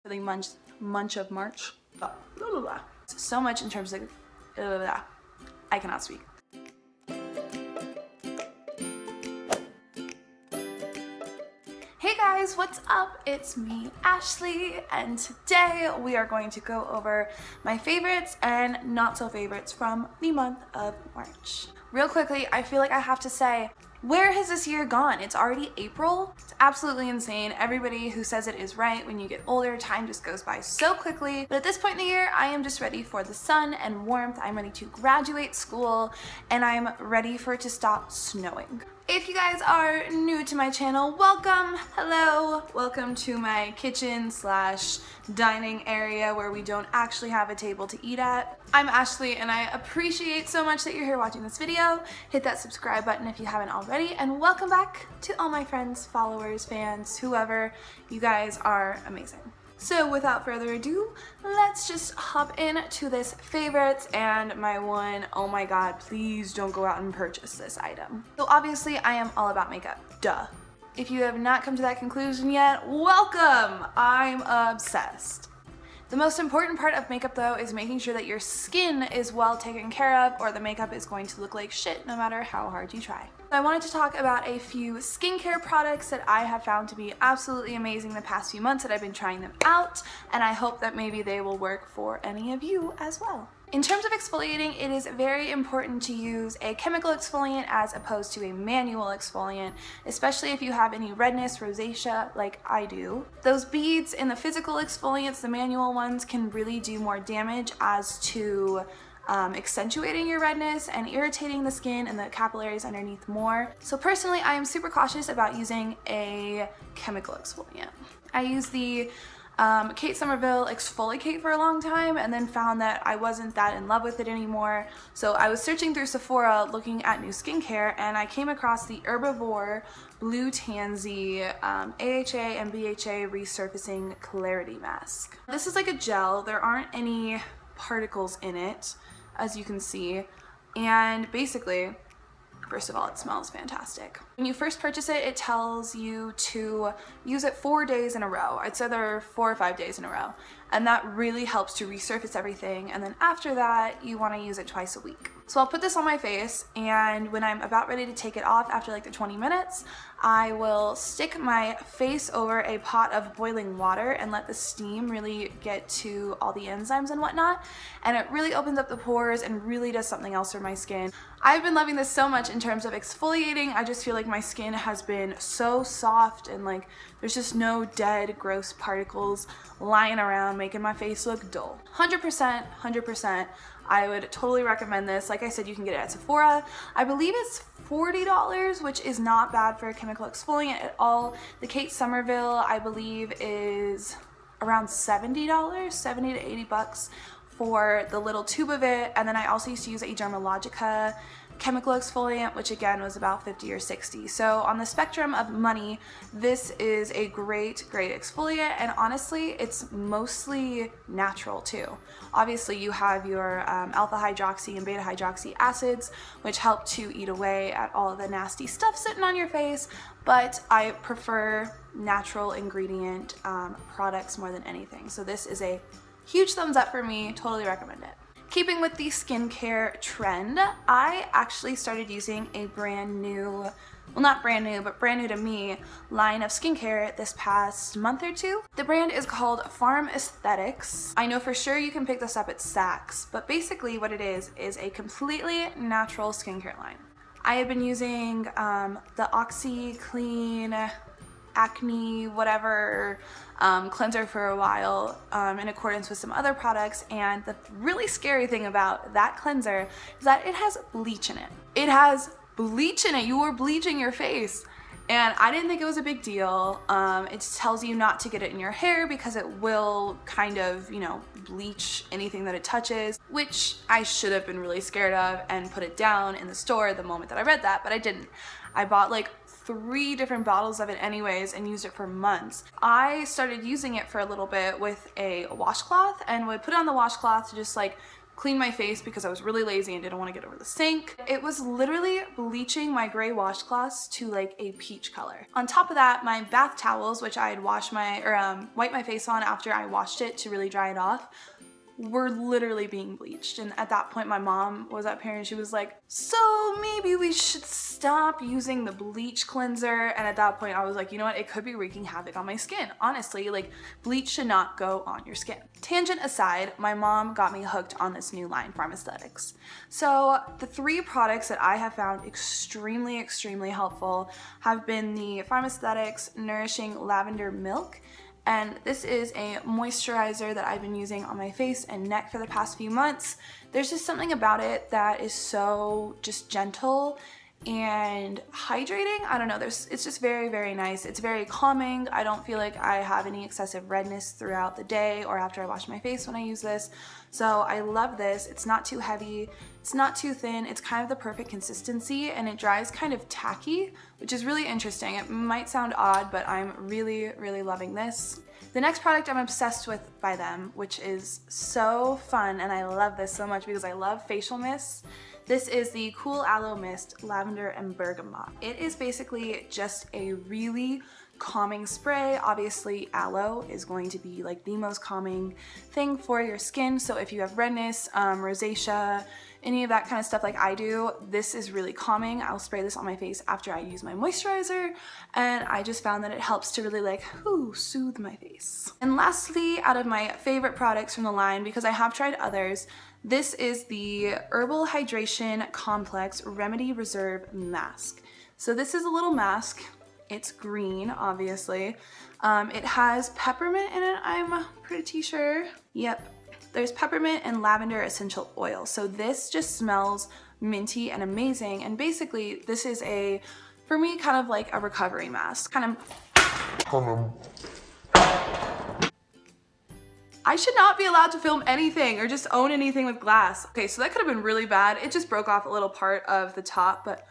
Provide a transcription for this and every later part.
the munch of March. Blah, blah, blah, blah. So much in terms of blah, blah, blah. I cannot speak. Hey guys, what's up? It's me, Ashley, and today we are going to go over my favorites and not so favorites from the month of March. Real quickly, I feel like I have to say, where has this year gone? It's already April. It's absolutely insane. Everybody who says it is right. When you get older, time just goes by so quickly. But at this point in the year, I am just ready for the sun and warmth. I'm ready to graduate school, and I'm ready for it to stop snowing. If you guys are new to my channel, welcome, hello, welcome to my kitchen slash dining area where we don't actually have a table to eat at. I'm Ashley and I appreciate so much that you're here watching this video. Hit that subscribe button if you haven't already, and welcome back to all my friends, followers, fans, whoever. You guys are amazing. So without further ado, let's just hop into this favorites and my one, oh my god, please don't go out and purchase this item. So obviously I am all about makeup, duh. If you have not come to that conclusion yet, welcome! I'm obsessed. The most important part of makeup though is making sure that your skin is well taken care of, or the makeup is going to look like shit no matter how hard you try. I wanted to talk about a few skincare products that I have found to be absolutely amazing the past few months that I've been trying them out, and I hope that maybe they will work for any of you as well. In terms of exfoliating, it is very important to use a chemical exfoliant as opposed to a manual exfoliant, especially if you have any redness, rosacea like I do. Those beads in the physical exfoliants, the manual ones, can really do more damage as to accentuating your redness and irritating the skin and the capillaries underneath more. So personally, I am super cautious about using a chemical exfoliant. I use the Kate Somerville Exfoliate for a long time and then found that I wasn't that in love with it anymore. So I was searching through Sephora looking at new skincare, and I came across the Herbivore Blue Tansy AHA and BHA Resurfacing Clarity Mask. This is like a gel. There aren't any particles in it, as you can see, and basically, first of all, it smells fantastic. When you first purchase it, it tells you to use it 4 days in a row. I'd say there are 4 or 5 days in a row, and that really helps to resurface everything, and then after that, you want to use it twice a week. So I'll put this on my face, and when I'm about ready to take it off after like the 20 minutes, I will stick my face over a pot of boiling water and let the steam really get to all the enzymes and whatnot, and it really opens up the pores and really does something else for my skin. I've been loving this so much in terms of exfoliating. I just feel like my skin has been so soft and like there's just no dead gross particles lying around making my face look dull. 100%, I would totally recommend this. Like I said, you can get it at Sephora. I believe it's $40, which is not bad for a chemical exfoliant at all. The Kate Somerville, I believe, is around $70, 70 to 80 bucks for the little tube of it. And then I also used to use a Dermalogica chemical exfoliant, which again was about 50 or 60. So on the spectrum of money, this is a great exfoliant, and honestly, it's mostly natural too. Obviously, you have your alpha hydroxy and beta hydroxy acids, which help to eat away at all of the nasty stuff sitting on your face, but I prefer natural ingredient products more than anything. So this is a huge thumbs up for me, totally recommend it. Keeping with the skincare trend, I actually started using a brand new, well not brand new, but brand new to me, line of skincare this past month or two. The brand is called Farm Aesthetics. I know for sure you can pick this up at Saks, but basically what it is a completely natural skincare line. I have been using the OxyClean acne whatever cleanser for a while in accordance with some other products, and the really scary thing about that cleanser is that it has bleach in it. It has bleach in it. You are bleaching your face, and I didn't think it was a big deal. It tells you not to get it in your hair because it will kind of, you know, bleach anything that it touches, which I should have been really scared of and put it down in the store the moment that I read that, but I didn't. I bought like 3 different bottles of it anyways and used it for months. I started using it for a little bit with a washcloth and would put it on the washcloth to just like clean my face because I was really lazy and didn't want to get over the sink. It was literally bleaching my gray washcloths to like a peach color. On top of that, my bath towels, which I had wiped my face on after I washed it to really dry it off, were literally being bleached. And at that point my mom was up here and she was like, so maybe we should stop using the bleach cleanser. And at that point I was like, you know what, it could be wreaking havoc on my skin. Honestly, like, bleach should not go on your skin. Tangent aside, my mom got me hooked on this new line, Pharmaesthetics. So the 3 products that I have found extremely helpful have been the Pharmaesthetics Nourishing Lavender Milk. And this is a moisturizer that I've been using on my face and neck for the past few months. There's just something about it that is so just gentle and hydrating. I don't know, it's just very nice. It's very calming. I don't feel like I have any excessive redness throughout the day or after I wash my face when I use this. So I love this. It's not too heavy, it's not too thin, it's kind of the perfect consistency, and it dries kind of tacky, which is really interesting. It might sound odd, but I'm really loving this. The next product I'm obsessed with by them, which is so fun, and I love this so much because I love facial mists. This is the Cool Aloe Mist Lavender and Bergamot. It is basically just a really calming spray. Obviously, aloe is going to be like the most calming thing for your skin. So if you have redness, rosacea, any of that kind of stuff like I do, this is really calming. I'll spray this on my face after I use my moisturizer, and I just found that it helps to really like soothe my face. And lastly, out of my favorite products from the line, because I have tried others, this is the Herbal Hydration Complex Remedy Reserve Mask. So this is a little mask. It's green, obviously. It has peppermint in it, I'm pretty sure. Yep. There's peppermint and lavender essential oil. So this just smells minty and amazing. And basically this is for me, kind of like a recovery mask. I should not be allowed to film anything or just own anything with glass. Okay, so that could have been really bad. It just broke off a little part of the top, but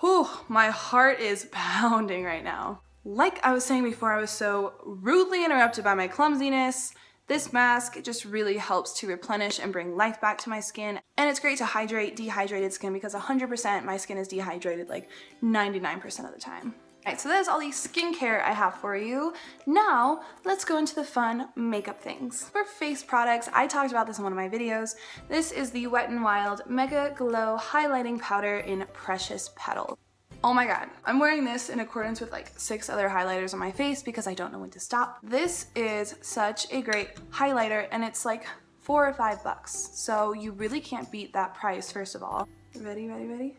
whew, my heart is pounding right now. Like I was saying before, I was so rudely interrupted by my clumsiness. This mask just really helps to replenish and bring life back to my skin. And it's great to hydrate dehydrated skin because 100% my skin is dehydrated like 99% of the time. Alright, so that is all the skincare I have for you. Now, let's go into the fun makeup things. For face products, I talked about this in one of my videos. This is the Wet n Wild Mega Glow Highlighting Powder in Precious Petals. Oh my god, I'm wearing this in accordance with like 6 other highlighters on my face because I don't know when to stop. This is such a great highlighter and it's like $4 or $5. So you really can't beat that price, first of all. Ready?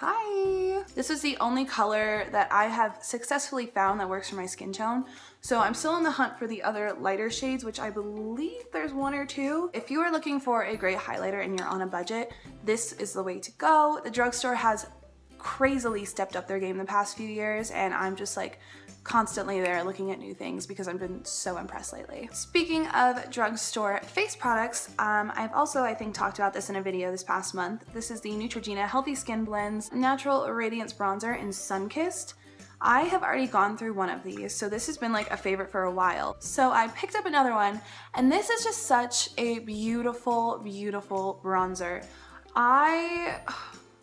Hi! This is the only color that I have successfully found that works for my skin tone. So I'm still in the hunt for the other lighter shades, which I believe there's 1 or 2. If you are looking for a great highlighter and you're on a budget, this is the way to go. The drugstore has crazily stepped up their game the past few years, and I'm just like constantly there looking at new things because I've been so impressed lately. Speaking of drugstore face products, I've also, I think, talked about this in a video this past month. This is the Neutrogena Healthy Skin Blends Natural Radiance Bronzer in Sunkissed. I have already gone through one of these, so this has been like a favorite for a while. So I picked up another one, and this is just such a beautiful bronzer.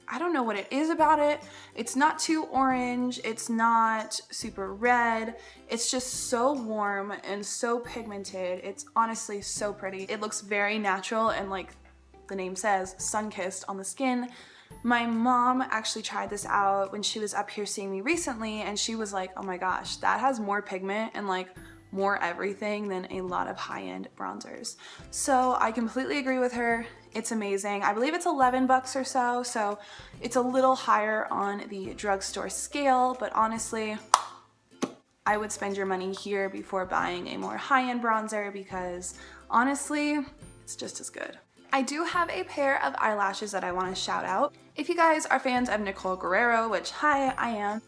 I don't know what it is about it. It's not too orange, it's not super red. It's just so warm and so pigmented. It's honestly so pretty. It looks very natural and, like the name says, sun-kissed on the skin. My mom actually tried this out when she was up here seeing me recently, and she was like, oh my gosh, that has more pigment and like more everything than a lot of high-end bronzers. So I completely agree with her. It's amazing. I believe it's $11 or so, so it's a little higher on the drugstore scale, but honestly, I would spend your money here before buying a more high-end bronzer because honestly, it's just as good. I do have a pair of eyelashes that I want to shout out. If you guys are fans of Nicole Guerrero, which hi, I am,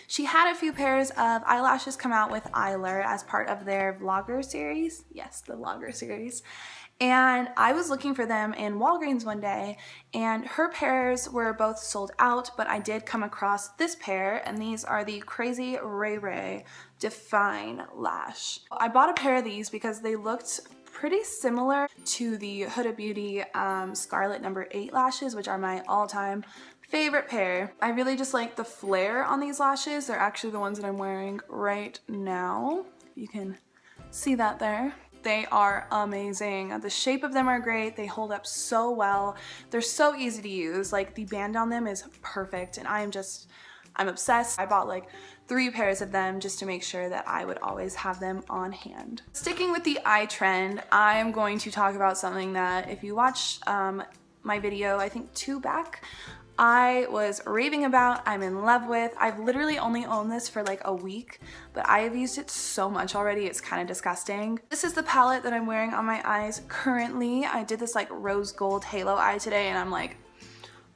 she had a few pairs of eyelashes come out with Eyelure as part of their vlogger series. Yes, the vlogger series. And I was looking for them in Walgreens one day, and her pairs were both sold out, but I did come across this pair, and these are the Crazy Ray Ray Define Lash. I bought a pair of these because they looked pretty similar to the Huda Beauty Scarlet No. 8 lashes, which are my all-time favorite pair. I really just like the flare on these lashes. They're actually the ones that I'm wearing right now. You can see that there. They are amazing. The shape of them are great. They hold up so well. They're so easy to use. Like, the band on them is perfect, and I'm obsessed. I bought like 3 pairs of them just to make sure that I would always have them on hand. Sticking with the eye trend, I'm going to talk about something that if you watched my video, I think 2 back, I was raving about, I'm in love with. I've literally only owned this for like a week, but I have used it so much already, it's kind of disgusting. This is the palette that I'm wearing on my eyes currently. I did this like rose gold halo eye today, and I'm like,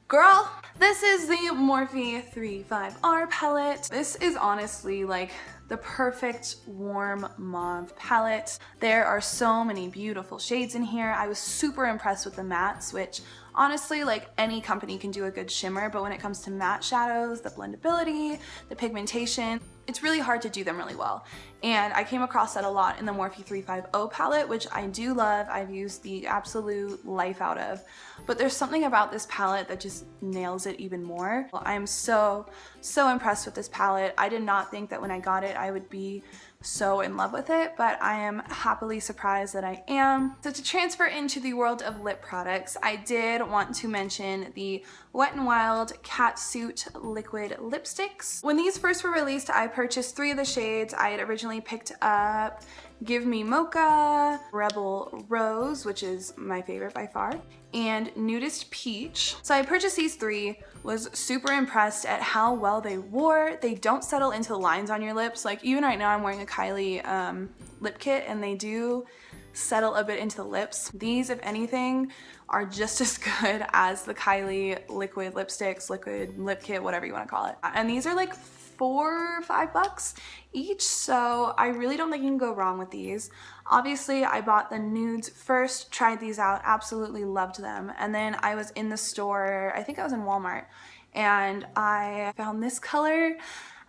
girl. This is the Morphe 35R palette. This is honestly like the perfect warm mauve palette. There are so many beautiful shades in here. I was super impressed with the mattes, which honestly, like, any company can do a good shimmer, but when it comes to matte shadows, the blendability, the pigmentation, it's really hard to do them really well. And I came across that a lot in the Morphe 350 palette, which I do love. I've used the absolute life out of. But there's something about this palette that just nails it even more. I'm so impressed with this palette. I did not think that when I got it, I would be so in love with it, but I am happily surprised that I am. So to transfer into the world of lip products, I did want to mention the Wet n Wild Catsuit liquid lipsticks. When these first were released, I purchased 3 of the shades. I had originally picked up Give Me Mocha, Rebel Rose, which is my favorite by far, and Nudist Peach. So I purchased these 3, was super impressed at how well they wore. They don't settle into the lines on your lips. Like, even right now I'm wearing a Kylie lip kit, and they do settle a bit into the lips. These, if anything, are just as good as the Kylie liquid lipsticks, liquid lip kit, whatever you want to call it. And these are like $4 or $5 each, so I really don't think you can go wrong with these. Obviously, I bought the nudes first, tried these out, absolutely loved them, and then I was in the store, I think I was in Walmart, and I found this color,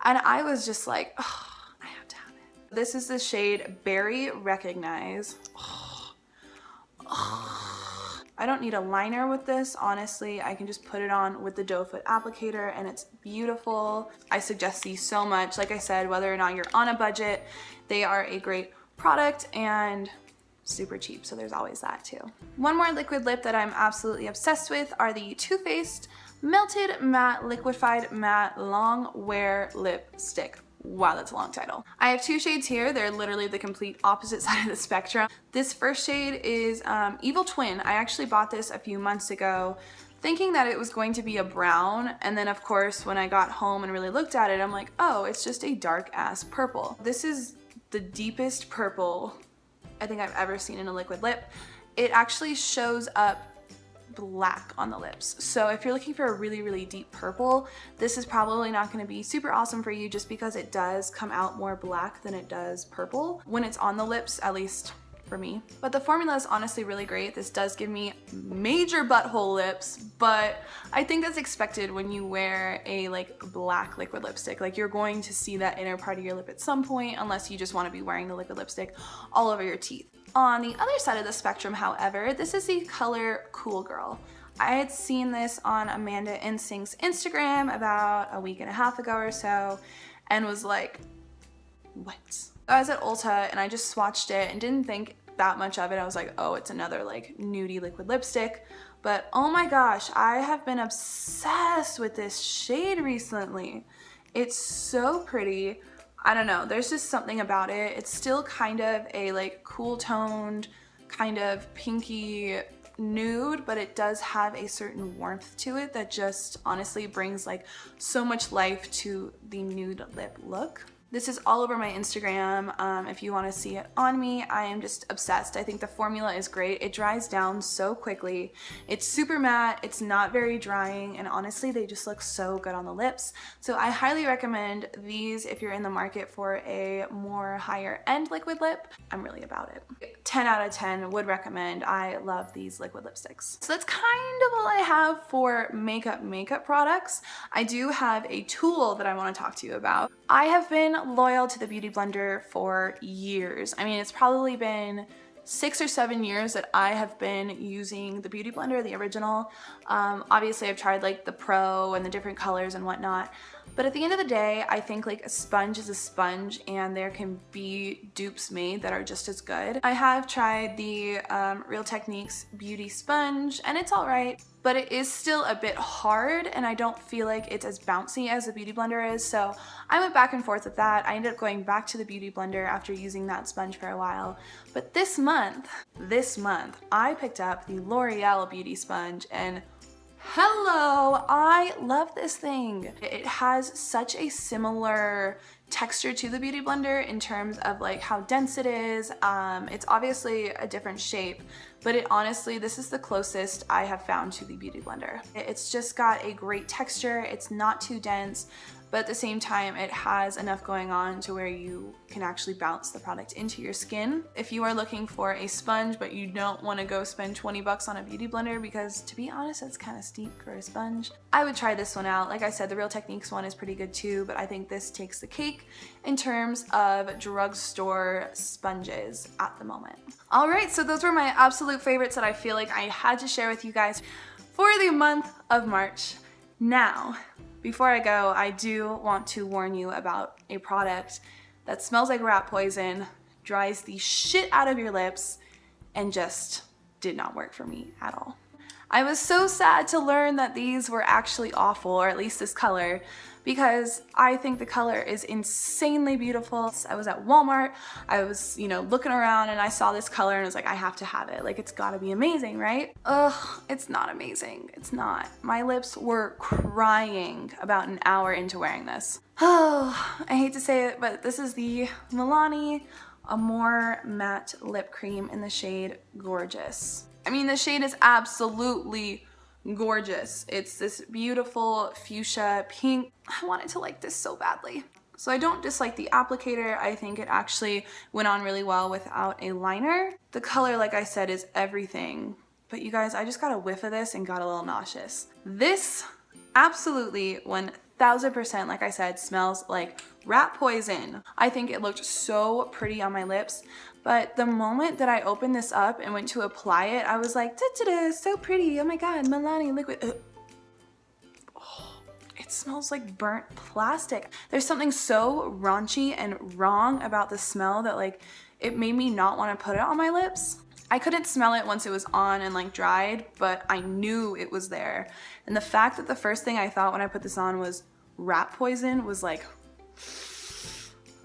and I was just like, oh, I have to have it. This is the shade Berry Recognize. I don't need a liner with this, honestly. I can just put it on with the doe foot applicator and it's beautiful. I suggest these so much. Like I said, whether or not you're on a budget, they are a great product and super cheap, so there's always that too. One more liquid lip that I'm absolutely obsessed with are the Too Faced Melted Matte Liquefied Matte Long Wear Lipstick. Wow, that's a long title. I have 2 shades here. They're literally the complete opposite side of the spectrum. This first shade is Evil Twin. I actually bought this a few months ago thinking that it was going to be a brown, and then of course when I got home and really looked at it, I'm like, oh, it's just a dark ass purple. This is the deepest purple I think I've ever seen in a liquid lip. It actually shows up black on the lips. So if you're looking for a really deep purple, this is probably not going to be super awesome for you just because it does come out more black than it does purple when it's on the lips, at least for me. But the formula is honestly really great. This does give me major butthole lips, but I think that's expected when you wear a like black liquid lipstick. Like, you're going to see that inner part of your lip at some point, unless you just want to be wearing the liquid lipstick all over your teeth. On the other side of the spectrum, however, this is the color Cool Girl. I had seen this on Amanda Instinct's Instagram about a week and a half ago or so and was like, what? I was at Ulta and I just swatched it and didn't think that much of it. I was like, oh, it's another like nudie liquid lipstick. But oh my gosh, I have been obsessed with this shade recently. It's so pretty. I don't know, there's just something about it. It's still kind of a like cool toned, kind of pinky nude, but it does have a certain warmth to it that just honestly brings like so much life to the nude lip look. This is all over my Instagram. If you want to see it on me, I am just obsessed. I think the formula is great. It dries down so quickly. It's super matte, it's not very drying, and honestly, they just look so good on the lips. So I highly recommend these if you're in the market for a more higher end liquid lip. I'm really about it. 10 out of 10 would recommend. I love these liquid lipsticks. So that's kind of all I have for makeup products. I do have a tool that I want to talk to you about. I have been loyal to the Beauty Blender for years. I mean, it's probably been 6 or 7 years that I have been using the Beauty Blender, the original. Obviously I've tried like the Pro and the different colors and whatnot, but at the end of the day, I think like a sponge is a sponge and there can be dupes made that are just as good. I have tried the Real Techniques Beauty Sponge and it's alright, but it is still a bit hard and I don't feel like it's as bouncy as the Beauty Blender is, so I went back and forth with that. I ended up going back to the Beauty Blender after using that sponge for a while. But this month, I picked up the L'Oreal Beauty Sponge and hello, I love this thing. It has such a similar texture to the Beauty Blender in terms of like how dense it is. It's obviously a different shape, but it honestly, this is the closest I have found to the Beauty Blender. It's just got a great texture. It's not too dense, but at the same time, it has enough going on to where you can actually bounce the product into your skin. If you are looking for a sponge, but you don't want to go spend 20 bucks on a Beauty Blender, because to be honest, it's kind of steep for a sponge, I would try this one out. Like I said, the Real Techniques one is pretty good too, but I think this takes the cake in terms of drugstore sponges at the moment. All right, so those were my absolute favorites that I feel like I had to share with you guys for the month of March. Now, before I go, I do want to warn you about a product that smells like rat poison, dries the shit out of your lips, and just did not work for me at all. I was so sad to learn that these were actually awful, or at least this color, because I think the color is insanely beautiful. I was at Walmart, I was, looking around and I saw this color and I was like, I have to have it. Like, it's gotta be amazing, right? Ugh, it's not amazing. It's not. My lips were crying about an hour into wearing this. Oh, I hate to say it, but this is the Milani Amore Matte Lip Cream in the shade Gorgeous. I mean, the shade is absolutely gorgeous. It's this beautiful fuchsia pink. I wanted to like this so badly. So I don't dislike the applicator. I think it actually went on really well without a liner. The color, like I said, is everything. But you guys, I just got a whiff of this and got a little nauseous. This absolutely 1000%, like I said, smells like rat poison. I think it looked so pretty on my lips, but the moment that I opened this up and went to apply it, I was like, da-da-da, so pretty, oh my god, Milani liquid. Oh, it smells like burnt plastic. There's something so raunchy and wrong about the smell that like, it made me not want to put it on my lips. I couldn't smell it once it was on and like dried, but I knew it was there. And the fact that the first thing I thought when I put this on was rat poison was like,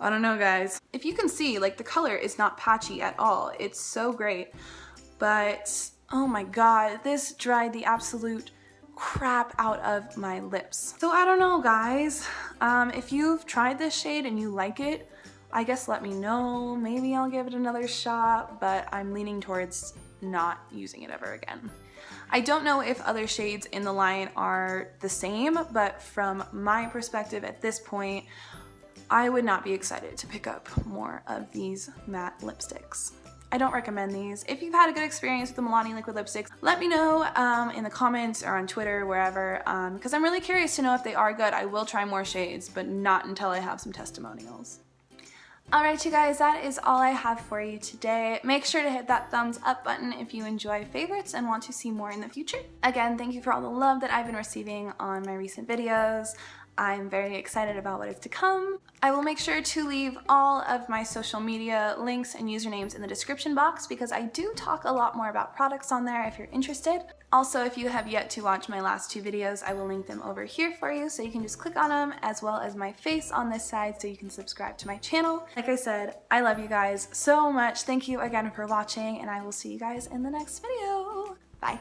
I don't know, guys. If you can see, like, the color is not patchy at all. It's so great, but oh my god, this dried the absolute crap out of my lips. So I don't know, guys. If you've tried this shade and you like it, I guess let me know. Maybe I'll give it another shot, but I'm leaning towards not using it ever again. I don't know if other shades in the line are the same, but from my perspective at this point, I would not be excited to pick up more of these matte lipsticks. I don't recommend these. If you've had a good experience with the Milani liquid lipsticks, let me know in the comments or on Twitter, wherever, because I'm really curious to know if they are good. I will try more shades, but not until I have some testimonials. Alright you guys, that is all I have for you today. Make sure to hit that thumbs up button if you enjoy favorites and want to see more in the future. Again, thank you for all the love that I've been receiving on my recent videos. I'm very excited about what is to come. I will make sure to leave all of my social media links and usernames in the description box because I do talk a lot more about products on there if you're interested. Also, if you have yet to watch my last 2 videos, I will link them over here for you so you can just click on them, as well as my face on this side so you can subscribe to my channel. Like I said, I love you guys so much. Thank you again for watching, and I will see you guys in the next video. Bye.